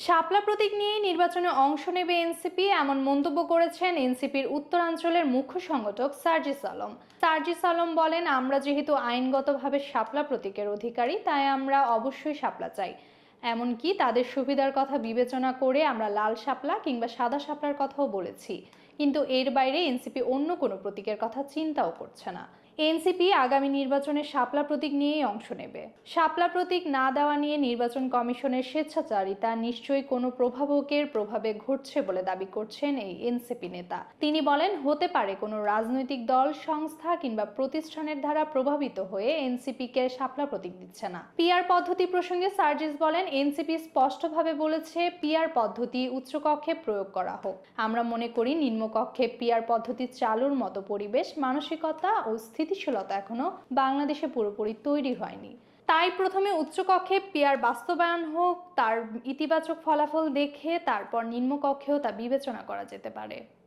শাপলা প্রতীক নিয়েই নির্বাচনে অংশ নেবে এনসিপি, এমন মন্তব্য করেছেন এনসিপির উত্তরাঞ্চলের মুখ্য সংগঠক সার্জিস আলম। সার্জিস আলম বলেন, আমরা যেহেতু আইনগতভাবে শাপলা প্রতীকের অধিকারী, তাই আমরা অবশ্যই শাপলা চাই। এমনকি তাদের সুবিধার কথা বিবেচনা করে আমরা লাল শাপলা কিংবা সাদা শাপলার কথাও বলেছি। কিন্তু এর বাইরে এনসিপি অন্য কোনো প্রতীকের কথা চিন্তাও করছে না। এনসিপি আগামী নির্বাচনে শাপলা প্রতীক নিয়েই অংশ নেবে। শাপলা প্রতীক না দেওয়া নিয়ে নির্বাচন কমিশনের স্বেচ্ছাচারিতা নিশ্চয়ই কোনো প্রভাবকের প্রভাবে ঘটছে বলে দাবি করছেন এই এনসিপি নেতা। তিনি বলেন, হতে পারে কোনো রাজনৈতিক দল, সংস্থা কিংবা প্রতিষ্ঠানের দ্বারা প্রভাবিত হয়ে এনসিপিকে শাপলা প্রতীক দিচ্ছে না। পিআর পদ্ধতি প্রসঙ্গে সার্জিস বলেন, এনসিপি স্পষ্টভাবে বলেছে পিআর পদ্ধতি উচ্চকক্ষে প্রয়োগ করা হোক। আমরা মনে করি নিম্নকক্ষে পিআর পদ্ধতি চালুর মতো পরিবেশ, মানসিকতা ও স্থিতিশীলতা এখনো বাংলাদেশে পুরোপুরি তৈরি হয়নি। তাই প্রথমে উচ্চকক্ষে পিআর বাস্তবায়ন হোক, তার ইতিবাচক ফলাফল দেখে তারপর নিম্নকক্ষেও তা বিবেচনা করা যেতে পারে।